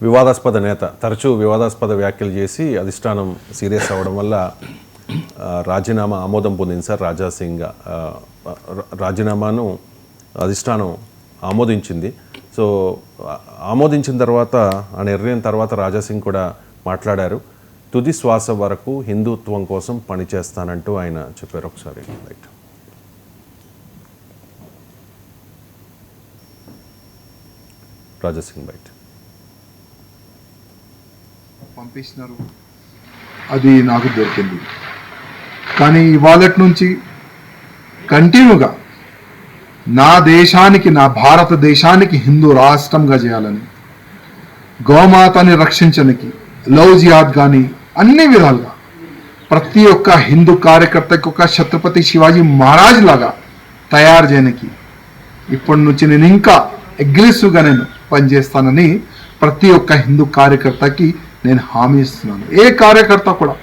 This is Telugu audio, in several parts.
వివాదాస్పద నేత, తరచూ వివాదాస్పద వ్యాఖ్యలు చేసి అధిష్టానం సీరియస్ అవ్వడం వల్ల రాజీనామా ఆమోదం పొందింది సార్. రాజాసింగ్ రాజీనామాను అధిష్టానం ఆమోదించింది. సో ఆమోదించిన తర్వాత, ఆ నిర్ణయం తర్వాత రాజాసింగ్ కూడా మాట్లాడారు. తుది శ్వాస వరకు హిందుత్వం కోసం పనిచేస్తానంటూ ఆయన చెప్పారు. ఒకసారి రైట్. రాజాసింగ్ రైట్ పంపిస్తున్నారు, అది నాకు దొరికింది. కానీ ఇవాళ నుంచి కంటిన్యూగా నా దేశానికి, నా భారతదేశానికి హిందూ రాష్ట్రంగా చేయాలని, గోమాతని రక్షించడానికి, లవ్ జిహాద్ కానీ అన్ని విధాలుగా ప్రతి ఒక్క హిందూ కార్యకర్తకి ఒక ఛత్రపతి శివాజీ మహారాజ్ లాగా తయారు చేయడానికి ఇప్పటి నుంచి నేను ఇంకా అగ్రెసివ్గా నేను పనిచేస్తానని ప్రతి ఒక్క హిందూ కార్యకర్తకి నేను హామీ ఇస్తున్నాను. ఏ కార్యకర్త కూడా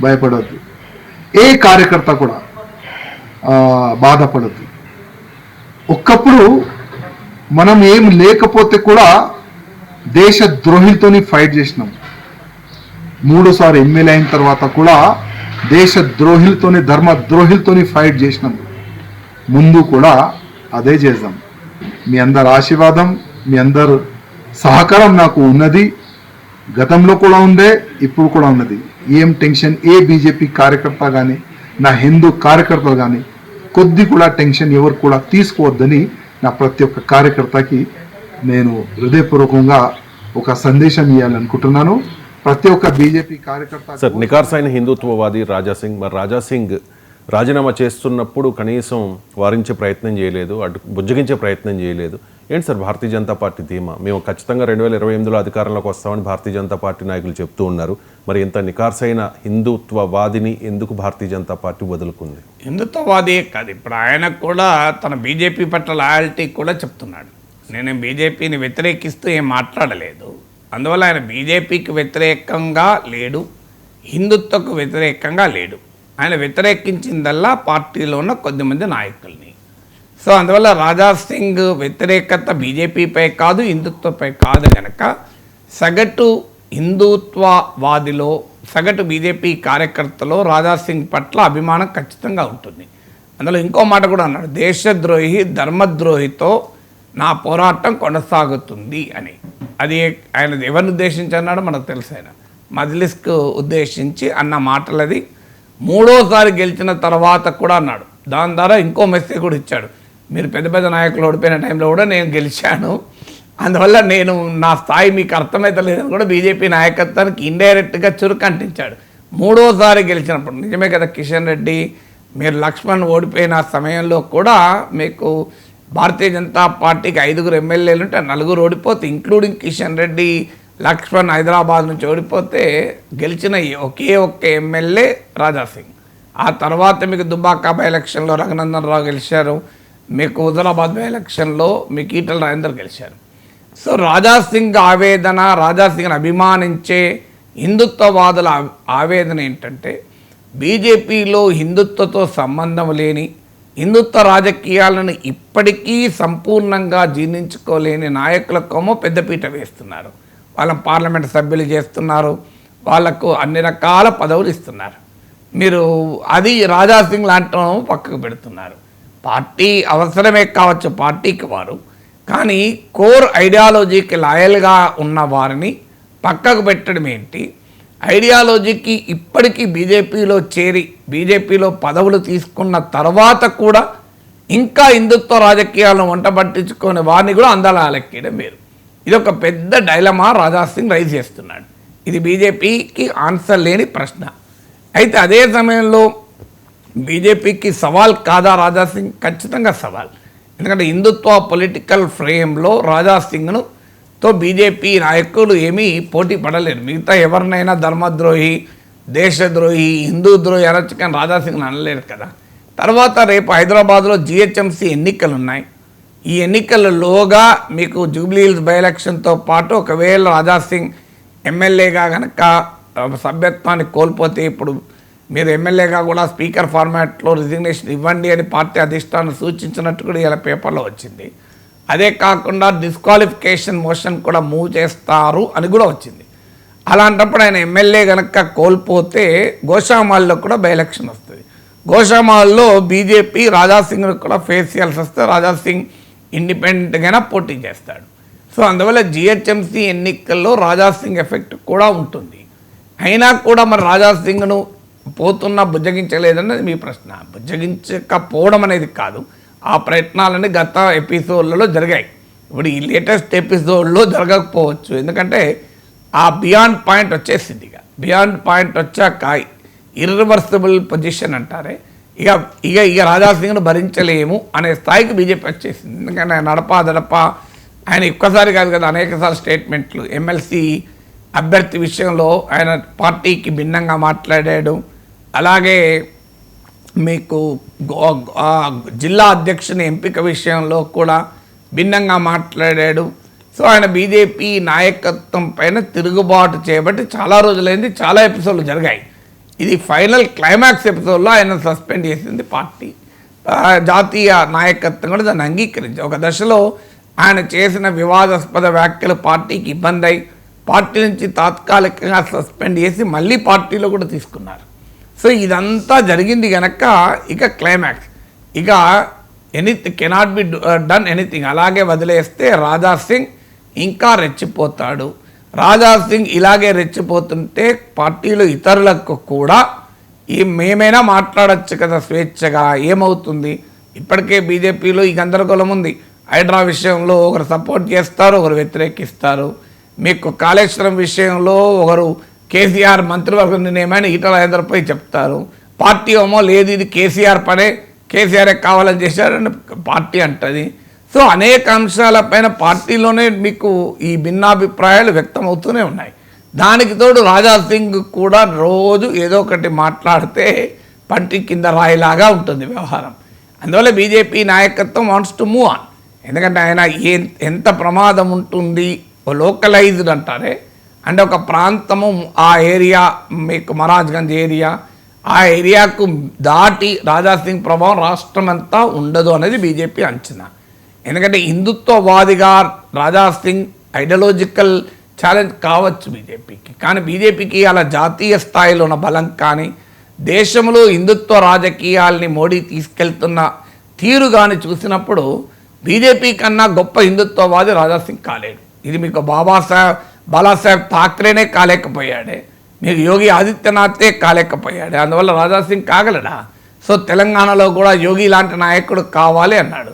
భయపడద్దు, ఏ కార్యకర్త కూడా బాధపడద్దు. ఒక్కప్పుడు మనం ఏం లేకపోతే కూడా దేశ ద్రోహితోని ఫైట్ చేసినాం. 3 సార్లు ఎమ్మెల్యే అయిన తర్వాత కూడా దేశ ద్రోహిలతోని, ధర్మ ద్రోహిలతోని ఫైట్ చేసినాం. ముందు కూడా అదే చేద్దాం. మీ అందరి ఆశీర్వాదం, మీ అందరు సహకారం నాకు ఉన్నది. గతంలో కూడా ఉండే, ఇప్పుడు కూడా ఉన్నది. ఏం టెన్షన్ ఏ బీజేపీ కార్యకర్త కానీ, నా హిందూ కార్యకర్తలు కానీ కొద్ది కూడా టెన్షన్ ఎవరు కూడా తీసుకోవద్దని నా ప్రతి ఒక్క కార్యకర్తకి నేను హృదయపూర్వకంగా ఒక సందేశం ఇవ్వాలనుకుంటున్నాను. ప్రతి ఒక్క బీజేపీ కార్యకర్త. సార్, నికార్సైన హిందుత్వవాది రాజాసింగ్, మరి రాజాసింగ్ రాజీనామా చేస్తున్నప్పుడు కనీసం వారించే ప్రయత్నం చేయలేదు, అటు బుజ్జగించే ప్రయత్నం చేయలేదు. ఏంటి సార్ భారతీయ జనతా పార్టీ ధీమా? మేము ఖచ్చితంగా 2028లో అధికారంలోకి వస్తామని భారతీయ జనతా పార్టీ నాయకులు చెప్తూ ఉన్నారు. మరి ఇంత నికార్సైన హిందుత్వవాదిని ఎందుకు భారతీయ జనతా పార్టీ వదులుకుంది? హిందుత్వవాదే కాదు, ఇప్పుడు ఆయన కూడా తన బీజేపీ పట్ల లాయల్టీ కూడా చెప్తున్నాడు. నేను బీజేపీని వ్యతిరేకిస్తూ ఏం మాట్లాడలేదు. అందువల్ల ఆయన బీజేపీకి వ్యతిరేకంగా లేడు, హిందుత్వకు వ్యతిరేకంగా లేడు. ఆయన వ్యతిరేకించిందల్లా పార్టీలో ఉన్న కొద్దిమంది నాయకుల్ని. సో అందువల్ల రాజాసింగ్ వ్యతిరేకత బీజేపీపై కాదు, హిందుత్వపై కాదు కనుక సగటు హిందుత్వవాదిలో, సగటు బీజేపీ కార్యకర్తలో రాజాసింగ్ పట్ల అభిమానం ఖచ్చితంగా ఉంటుంది. అందులో ఇంకో మాట కూడా అన్నాడు, దేశద్రోహి ధర్మద్రోహితో నా పోరాటం కొనసాగుతుంది అని. అది ఆయన ఎవరిని ఉద్దేశించి అన్నాడో మనకు తెలుసు. ఆయన మజ్లిస్కు ఉద్దేశించి అన్న మాటలది. 3ఓసారి గెలిచిన తర్వాత కూడా అన్నాడు. దాని ద్వారా ఇంకో మెసేజ్ కూడా ఇచ్చాడు, మీరు పెద్ద పెద్ద నాయకులు ఓడిపోయిన టైంలో కూడా నేను గెలిచాను, అందువల్ల నేను నా స్థాయి మీకు అర్థమవుతలేదని కూడా బీజేపీ నాయకత్వానికి ఇండైరెక్ట్గా చురుకంటించాడు. 3ఓసారి గెలిచినప్పుడు నిజమే కదా కిషన్ రెడ్డి, మీరు లక్ష్మణ్ ఓడిపోయిన సమయంలో కూడా మీకు భారతీయ జనతా పార్టీకి 5 ఎమ్మెల్యేలు ఉంటే 4 ఓడిపోతే, ఇంక్లూడింగ్ కిషన్ రెడ్డి, లక్ష్మణ్ హైదరాబాద్ నుంచి ఓడిపోతే గెలిచిన ఒకే ఒక్క ఎమ్మెల్యే రాజాసింగ్. ఆ తర్వాత మీకు దుబ్బాక బై ఎలక్షన్లో రఘునందన్ రావు గెలిచారు, మీకు హుజరాబాద్ బై ఎలక్షన్లో మీకు ఈటల రాజేందర్ గెలిచారు. సో రాజాసింగ్ ఆవేదన, రాజాసింగ్ని అభిమానించే హిందుత్వవాదుల ఆవేదన ఏంటంటే, బీజేపీలో హిందుత్వతో సంబంధం లేని, హిందుత్వ రాజకీయాలను ఇప్పటికీ సంపూర్ణంగా జీర్ణించుకోలేని నాయకులకేమో పెద్దపీట వేస్తున్నారు. వాళ్ళని పార్లమెంట్ సభ్యులు చేస్తున్నారు, వాళ్లకు అన్ని రకాల పదవులు ఇస్తున్నారు. మీరు అది రాజాసింగ్ లాంటి పక్కకు పెడుతున్నారు. పార్టీ అవసరమే కావచ్చు పార్టీకి వారు, కానీ కోర్ ఐడియాలజీకి లాయల్గా ఉన్న వారిని పక్కకు పెట్టడం ఏంటి? ఐడియాలజీకి ఇప్పటికీ బీజేపీలో చేరి బీజేపీలో పదవులు తీసుకున్న తర్వాత కూడా ఇంకా హిందుత్వ రాజకీయాలను వంట పట్టించుకొని వారిని కూడా అందాలెక్కడం వేరు. ఇది ఒక పెద్ద డైలమా రాజాసింగ్ రైజ్ చేస్తున్నాడు. ఇది బీజేపీకి ఆన్సర్ లేని ప్రశ్న. అయితే అదే సమయంలో బీజేపీకి సవాల్ కాదా రాజాసింగ్? ఖచ్చితంగా సవాల్. ఎందుకంటే హిందుత్వ పొలిటికల్ ఫ్రేమ్లో రాజాసింగ్ను తో బీజేపీ నాయకులు ఏమీ పోటీ పడలేరు. మిగతా ఎవరినైనా ధర్మద్రోహి, దేశద్రోహి, హిందూ ద్రోహి అనొచ్చు, కానీ రాజాసింగ్ని అనలేరు కదా. తర్వాత రేపు హైదరాబాద్లో జిహెచ్ఎంసీ ఎన్నికలు ఉన్నాయి. ఈ ఎన్నికలలోగా మీకు జూబ్లీ హిల్స్ బై ఎలక్షన్తో పాటు ఒకవేళ రాజాసింగ్ ఎమ్మెల్యేగా కనుక సభ్యత్వాన్ని కోల్పోతే, ఇప్పుడు మీరు ఎమ్మెల్యేగా కూడా స్పీకర్ ఫార్మాట్లో రిజిగ్నేషన్ ఇవ్వండి అని పార్టీ అధిష్టానం సూచించినట్టు కూడా ఇలా పేపర్లో వచ్చింది. అదే కాకుండా డిస్క్వాలిఫికేషన్ మోషన్ కూడా మూవ్ చేస్తారు అని కూడా వచ్చింది. అలాంటప్పుడు ఆయన ఎమ్మెల్యే కనుక కోల్పోతే గోషామాల్లో కూడా బై ఎలక్షన్ వస్తుంది. గోషామాల్లో బీజేపీ రాజాసింగ్ కూడా ఫేస్ చేయాల్సి వస్తే రాజాసింగ్ ఇండిపెండెంట్గానే పోటీ చేస్తాడు. సో అందువల్ల జిహెచ్ఎంసీ ఎన్నికల్లో రాజాసింగ్ ఎఫెక్ట్ కూడా ఉంటుంది. అయినా కూడా మరి రాజాసింగ్ను పోతున్నా బుజ్జగించలేదన్నది మీ ప్రశ్న. బుజ్జగించకపోవడం అనేది కాదు, ఆ ప్రయత్నాలన్నీ గత ఎపిసోడ్లలో జరిగాయి. ఇప్పుడు ఈ లేటెస్ట్ ఎపిసోడ్లో జరగకపోవచ్చు, ఎందుకంటే ఆ బియాండ్ పాయింట్ వచ్చేసింది. బియాండ్ పాయింట్ వచ్చాక ఇర్రివర్సిబుల్ పొజిషన్ అంటారే, ఇక రాజాసింగ్ను భరించలేము అనే స్థాయికి బీజేపీ వచ్చేసింది. ఎందుకంటే ఆయన నడపా ఆయన ఒక్కసారి కాదు కదా, అనేకసార్లు స్టేట్మెంట్లు ఎమ్మెల్సీ అభ్యర్థి విషయంలో ఆయన పార్టీకి భిన్నంగా మాట్లాడాడు. అలాగే మీకు జిల్లా అధ్యక్షుని ఎంపిక విషయంలో కూడా భిన్నంగా మాట్లాడాడు. సో ఆయన బీజేపీ నాయకత్వం పైన తిరుగుబాటు చేయబట్టి చాలా రోజులైంది, చాలా ఎపిసోడ్లు జరిగాయి. ఇది ఫైనల్ క్లైమాక్స్ ఎపిసోడ్లో ఆయన సస్పెండ్ చేసింది పార్టీ. జాతీయ నాయకత్వం కూడా దాన్ని అంగీకరించి ఒక దశలో ఆయన చేసిన వివాదాస్పద వ్యాఖ్యలు పార్టీకి ఇబ్బంది అయి పార్టీ నుంచి తాత్కాలికంగా సస్పెండ్ చేసి మళ్ళీ పార్టీలో కూడా తీసుకున్నారు. సో ఇదంతా జరిగింది కనుక ఇక క్లైమాక్స్, ఇక కెనాట్ బి డన్ ఎనీథింగ్ అలాగే వదిలేస్తే రాజాసింగ్ ఇంకా రెచ్చిపోతాడు. రాజాసింగ్ ఇలాగే రెచ్చిపోతుంటే పార్టీలో ఇతరులకు కూడా మేమైనా మాట్లాడచ్చు కదా స్వేచ్ఛగా, ఏమవుతుంది? ఇప్పటికే బీజేపీలో ఈ గందరగోళం ఉంది. హైడ్రా విషయంలో ఒకరు సపోర్ట్ చేస్తారు, ఒకరు వ్యతిరేకిస్తారు. మీకు కాళేశ్వరం విషయంలో ఒకరు కేసీఆర్ మంత్రివర్గం నిర్ణయమని ఈటల రాజేందర్పై చెప్తారు. పార్టీ ఏమో లేదు ఇది కేసీఆర్ పనే, కేసీఆరే కావాలని చేశారని పార్టీ అంటది. సో అనేక అంశాలపైన పార్టీలోనే మీకు ఈ భిన్నాభిప్రాయాలు వ్యక్తమవుతూనే ఉన్నాయి. దానికి తోడు రాజాసింగ్ కూడా రోజు ఏదో ఒకటి మాట్లాడితే పంటి కింద రాయిలాగా ఉంటుంది వ్యవహారం. అందువల్ల బీజేపీ నాయకత్వం వాంట్స్ టు మూవ్ ఆన్. ఎందుకంటే ఆయన ఎంత ప్రమాదం ఉంటుంది, లోకలైజ్డ్ అంటారే, అంటే ఒక ప్రాంతము ఆ ఏరియా మీకు మహారాజ్గంజ్ ఏరియా, ఆ ఏరియాకు దాటి రాజాసింగ్ ప్రభావం రాష్ట్రం అంతా ఉండదు అనేది బీజేపీ అంచనా. ఎందుకంటే హిందుత్వవాదిగా రాజాసింగ్ ఐడియాలజికల్ ఛాలెంజ్ కావచ్చు బీజేపీకి, కానీ బీజేపీకి అలా జాతీయ స్థాయిలో ఉన్న బలం కానీ దేశంలో హిందుత్వ రాజకీయాల్ని మోడీ తీసుకెళ్తున్న తీరు కానీ చూసినప్పుడు బీజేపీ కన్నా గొప్ప హిందుత్వవాది రాజాసింగ్ కాలేడు. ఇది మీకు బాలాసాహెబ్ ఠాక్రేనే కాలేకపోయాడే, మీకు యోగి ఆదిత్యనాథే కాలేకపోయాడే, అందువల్ల రాజాసింగ్ కాగలడా? సో తెలంగాణలో కూడా యోగి లాంటి నాయకుడు కావాలి అన్నాడు.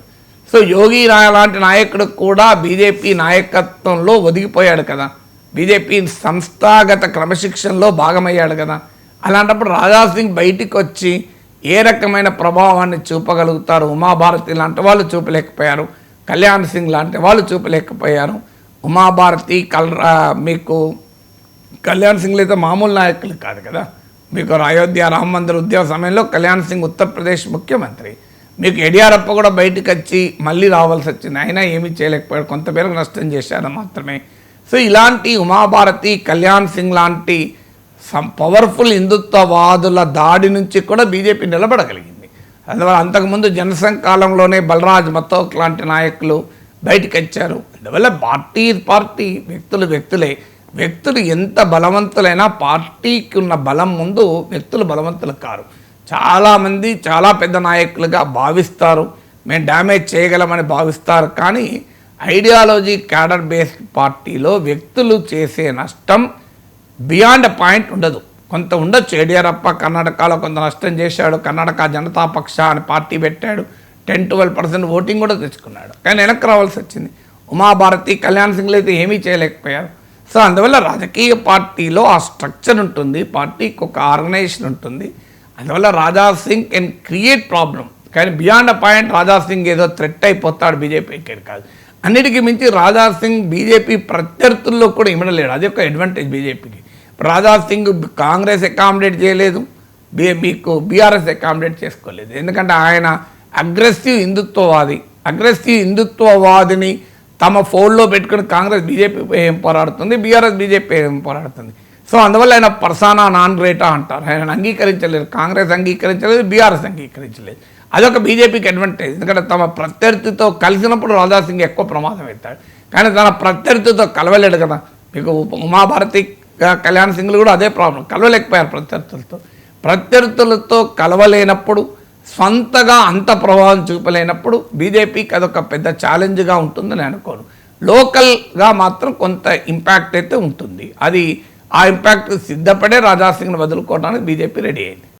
సో యోగి లాంటి నాయకుడు కూడా బీజేపీ నాయకత్వంలో ఒదిగిపోయాడు కదా, బీజేపీ సంస్థాగత క్రమశిక్షణలో భాగమయ్యాడు కదా. అలాంటప్పుడు రాజాసింగ్ బయటికి వచ్చి ఏ రకమైన ప్రభావాన్ని చూపగలుగుతారు? ఉమాభారతి లాంటి వాళ్ళు చూపలేకపోయారు, కళ్యాణ్ సింగ్ లాంటి వాళ్ళు చూపలేకపోయారు. ఉమాభారతి మీకు కళ్యాణ్ సింగ్లు అయితే మామూలు నాయకులు కాదు కదా. మీకు అయోధ్య రామ మందిర ఉద్యమ సమయంలో కళ్యాణ్ సింగ్ ఉత్తరప్రదేశ్ ముఖ్యమంత్రి, మీకు యడియూరప్ప కూడా బయటకు వచ్చి మళ్ళీ రావాల్సి వచ్చింది, అయినా ఏమీ చేయలేకపోయాడు, కొంత పేరుకు నష్టం చేశారు మాత్రమే. సో ఇలాంటి ఉమాభారతి, కళ్యాణ్ సింగ్ లాంటి పవర్ఫుల్ హిందుత్వవాదుల దాడి నుంచి కూడా బీజేపీ నిలబడగలిగింది. అందువల్ల అంతకుముందు జనసంఘ్ కాలంలోనే బలరాజ్ మతోక్ లాంటి నాయకులు బయటకు వచ్చారు. అందువల్ల పార్టీ వ్యక్తులే. వ్యక్తులు ఎంత బలవంతులైనా పార్టీకి ఉన్న బలం ముందు వ్యక్తులు బలవంతులు కారు. చాలామంది చాలా పెద్ద నాయకులుగా భావిస్తారు, మేము డ్యామేజ్ చేయగలమని భావిస్తారు, కానీ ఐడియాలజీ క్యాడర్ బేస్డ్ పార్టీలో వ్యక్తులు చేసే నష్టం బియాండ్ పాయింట్ ఉండదు. కొంత ఉండొచ్చు. యడియూరప్ప కర్ణాటకలో కొంత నష్టం చేశాడు, కర్ణాటక జనతా పక్ష అని పార్టీ పెట్టాడు, 10-12% ఓటింగ్ కూడా తెచ్చుకున్నాడు, కానీ వెనక్కి రావాల్సి వచ్చింది. ఉమాభారతి, కళ్యాణ్ సింగ్లు అయితే ఏమీ చేయలేకపోయారు. సో అందువల్ల రాజకీయ పార్టీలో ఆ స్ట్రక్చర్ ఉంటుంది, పార్టీకి ఒక ఆర్గనైజేషన్ ఉంటుంది. అందువల్ల రాజాసింగ్ కెన్ క్రియేట్ ప్రాబ్లం, కానీ బియాండ్ పాయింట్ రాజాసింగ్ ఏదో థ్రెట్ అయిపోతాడు బీజేపీకి కాదు. అన్నిటికీ మించి రాజాసింగ్ బీజేపీ ప్రత్యర్థుల్లో కూడా ఇమడలేడు, అది ఒక అడ్వాంటేజ్ బీజేపీకి. రాజాసింగ్ కాంగ్రెస్ అకామిడేట్ చేయలేదు, మీకు బీఆర్ఎస్ అకామిడేట్ చేసుకోలేదు. ఎందుకంటే ఆయన అగ్రెసివ్ హిందుత్వవాదిని తమ ఫోన్లో పెట్టుకుని కాంగ్రెస్ బీజేపీ ఏం పోరాడుతుంది, బీఆర్ఎస్ బీజేపీ ఏం పోరాడుతుంది. సో అందువల్ల ఆయన పర్సానా నాన్ గ్రేటా అంటారు, ఆయన అంగీకరించలేదు, కాంగ్రెస్ అంగీకరించలేదు, బీఆర్ఎస్ అంగీకరించలేదు. అదొక బీజేపీకి అడ్వాంటేజ్. ఎందుకంటే తమ ప్రత్యర్థితో కలిసినప్పుడు రాజాసింగ్ ఎక్కువ ప్రమాదం అవుతాడు, కానీ తన ప్రత్యర్థితో కలవలేడు కదా. మీకు ఉమాభారతి కళ్యాణ్ సింగ్లు కూడా అదే ప్రాబ్లం, కలవలేకపోయారు ప్రత్యర్థులతో. ప్రత్యర్థులతో కలవలేనప్పుడు, స్వంతగా అంత ప్రభావం చూపలేనప్పుడు బీజేపీకి అదొక పెద్ద ఛాలెంజ్గా ఉంటుందని అనుకోను. లోకల్గా మాత్రం కొంత ఇంపాక్ట్ అయితే ఉంటుంది. అది ఆ ఇంపాక్ట్ సిద్ధపడే రాజాసింగ్ని వదులుకోవడానికి బీజేపీ రెడీ అయింది.